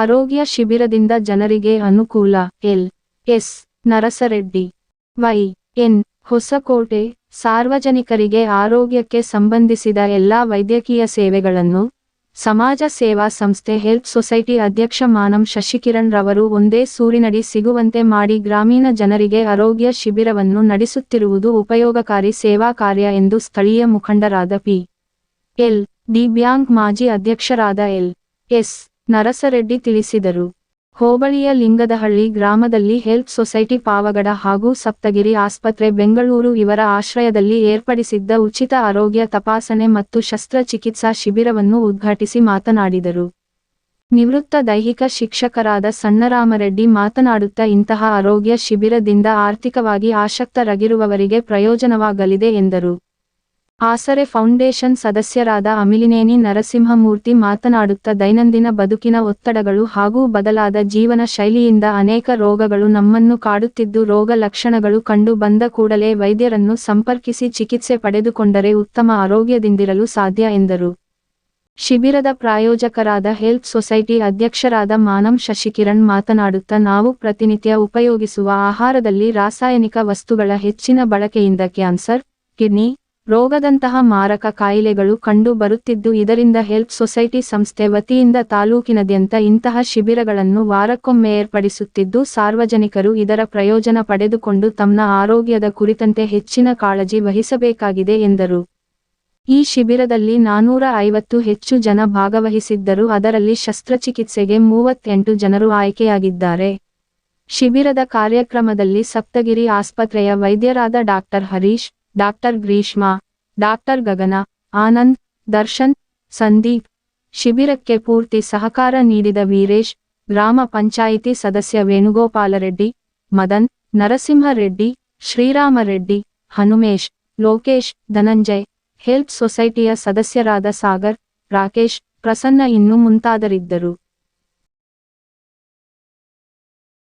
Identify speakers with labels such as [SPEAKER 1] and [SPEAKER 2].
[SPEAKER 1] ಆರೋಗ್ಯ ಶಿಬಿರದಿಂದ ಜನರಿಗೆ ಅನುಕೂಲ. L. S. Narasareddy, Y. N. Hosakote. ಸಾರ್ವಜನಿಕರಿಗೆ ಆರೋಗ್ಯಕ್ಕೆ ಸಂಬಂಧಿಸಿದ ಎಲ್ಲಾ ವೈದ್ಯಕೀಯ ಸೇವೆಗಳನ್ನು ಸಮಾಜ ಸೇವಾ ಸಂಸ್ಥೆ ಹೆಲ್ತ್ ಸೊಸೈಟಿ ಅಧ್ಯಕ್ಷ ಮಾನಂ ಶಶಿಕಿರಣ್ ರವರು ಒಂದೇ ಸೂರಿನಡಿ ಸಿಗುವಂತೆ ಮಾಡಿ ಗ್ರಾಮೀಣ ಜನರಿಗೆ ಆರೋಗ್ಯ ಶಿಬಿರವನ್ನು ನಡೆಸುತ್ತಿರುವುದು ಉಪಯೋಗಕಾರಿ ಸೇವಾ ಕಾರ್ಯ ಎಂದು ಸ್ಥಳೀಯ ಮುಖಂಡರಾದ ಪಿ. ಎಲ್. ಡಿ ಬ್ಯಾಂಕ್ ಮಾಜಿ ಅಧ್ಯಕ್ಷರಾದ ಎಲ್. ಎಸ್. ನರಸರೆಡ್ಡಿ ತಿಳಿಸಿದರು. ಹೋಬಳಿಯ ಲಿಂಗದಹಳ್ಳಿ ಗ್ರಾಮದಲ್ಲಿ ಹೆಲ್ತ್ ಸೊಸೈಟಿ ಪಾವಗಡ ಹಾಗೂ ಸಪ್ತಗಿರಿ ಆಸ್ಪತ್ರೆ ಬೆಂಗಳೂರು ಇವರ ಆಶ್ರಯದಲ್ಲಿ ಏರ್ಪಡಿಸಿದ್ದ ಉಚಿತ ಆರೋಗ್ಯ ತಪಾಸಣೆ ಮತ್ತು ಶಸ್ತ್ರಚಿಕಿತ್ಸಾ ಶಿಬಿರವನ್ನು ಉದ್ಘಾಟಿಸಿ ಮಾತನಾಡಿದರು. ನಿವೃತ್ತ ದೈಹಿಕ ಶಿಕ್ಷಕರಾದ ಸಣ್ಣರಾಮರೆಡ್ಡಿ ಮಾತನಾಡುತ್ತಾ ಇಂತಹ ಆರೋಗ್ಯ ಶಿಬಿರದಿಂದ ಆರ್ಥಿಕವಾಗಿ ಆಸಕ್ತರಾಗಿರುವವರಿಗೆ ಪ್ರಯೋಜನವಾಗಲಿದೆ ಎಂದರು. ಆಸರೆ ಫೌಂಡೇಶನ್ ಸದಸ್ಯರಾದ ಅಮಿಲಿನೇನಿ ನರಸಿಂಹಮೂರ್ತಿ ಮಾತನಾಡುತ್ತಾ ದೈನಂದಿನ ಬದುಕಿನ ಒತ್ತಡಗಳು ಹಾಗೂ ಬದಲಾದ ಜೀವನ ಶೈಲಿಯಿಂದ ಅನೇಕ ರೋಗಗಳು ನಮ್ಮನ್ನು ಕಾಡುತ್ತಿದ್ದು ರೋಗ ಲಕ್ಷಣಗಳು ಕಂಡು ಬಂದ ಕೂಡಲೇ ವೈದ್ಯರನ್ನು ಸಂಪರ್ಕಿಸಿ ಚಿಕಿತ್ಸೆ ಪಡೆದುಕೊಂಡರೆ ಉತ್ತಮ ಆರೋಗ್ಯದಿಂದಿರಲು ಸಾಧ್ಯ ಎಂದರು. ಶಿಬಿರದ ಪ್ರಾಯೋಜಕರಾದ ಹೆಲ್ತ್ ಸೊಸೈಟಿ ಅಧ್ಯಕ್ಷರಾದ ಮಾನಂ ಶಶಿಕಿರಣ್ ಮಾತನಾಡುತ್ತಾ ನಾವು ಪ್ರತಿನಿತ್ಯ ಉಪಯೋಗಿಸುವ ಆಹಾರದಲ್ಲಿ ರಾಸಾಯನಿಕ ವಸ್ತುಗಳ ಹೆಚ್ಚಿನ ಬಳಕೆಯಿಂದ ಕ್ಯಾನ್ಸರ್, ಕಿಡ್ನಿ ರೋಗದಂತಹ ಮಾರಕ ಕಾಯಿಲೆಗಳು ಕಂಡು ಬರುತ್ತಿದ್ದು ಇದರಿಂದ ಹೆಲ್ತ್ ಸೊಸೈಟಿ ಸಂಸ್ಥೆ ವತಿಯಿಂದ ತಾಲೂಕಿನಾದ್ಯಂತ ಇಂತಹ ಶಿಬಿರಗಳನ್ನು ವಾರಕ್ಕೊಮ್ಮೆ ಏರ್ಪಡಿಸುತ್ತಿದ್ದು ಸಾರ್ವಜನಿಕರು ಇದರ ಪ್ರಯೋಜನ ಪಡೆದುಕೊಂಡು ತಮ್ಮ ಆರೋಗ್ಯದ ಕುರಿತಂತೆ ಹೆಚ್ಚಿನ ಕಾಳಜಿ ವಹಿಸಬೇಕಾಗಿದೆ ಎಂದರು. ಈ ಶಿಬಿರದಲ್ಲಿ 450 ಹೆಚ್ಚು ಜನ ಭಾಗವಹಿಸಿದ್ದರು. ಅದರಲ್ಲಿ ಶಸ್ತ್ರಚಿಕಿತ್ಸೆಗೆ 38 ಜನರು ಆಯ್ಕೆಯಾಗಿದ್ದಾರೆ. ಶಿಬಿರದ ಕಾರ್ಯಕ್ರಮದಲ್ಲಿ ಸಪ್ತಗಿರಿ ಆಸ್ಪತ್ರೆಯ ವೈದ್ಯರಾದ ಡಾಕ್ಟರ್ ಹರೀಶ್, ಡಾಕ್ಟರ್ ಗ್ರೀಷ್ಮಾ, ಡಾಕ್ಟರ್ ಗಗನ, ಆನಂದ್, ದರ್ಶನ್, ಸಂದೀಪ್, ಶಿಬಿರಕ್ಕೆ ಪೂರ್ತಿ ಸಹಕಾರ ನೀಡಿದ ವೀರೇಶ್, ಗ್ರಾಮ ಪಂಚಾಯಿತಿ ಸದಸ್ಯ ವೇಣುಗೋಪಾಲರೆಡ್ಡಿ, ಮದನ್, ನರಸಿಂಹರೆಡ್ಡಿ, ಶ್ರೀರಾಮರೆಡ್ಡಿ, ಹನುಮೇಶ್, ಲೋಕೇಶ್, ಧನಂಜಯ್, ಹೆಲ್ತ್ ಸೊಸೈಟಿಯ ಸದಸ್ಯರಾದ ಸಾಗರ್, ರಾಕೇಶ್, ಪ್ರಸನ್ನ ಇನ್ನೂ ಮುಂತಾದರಿದ್ದರು.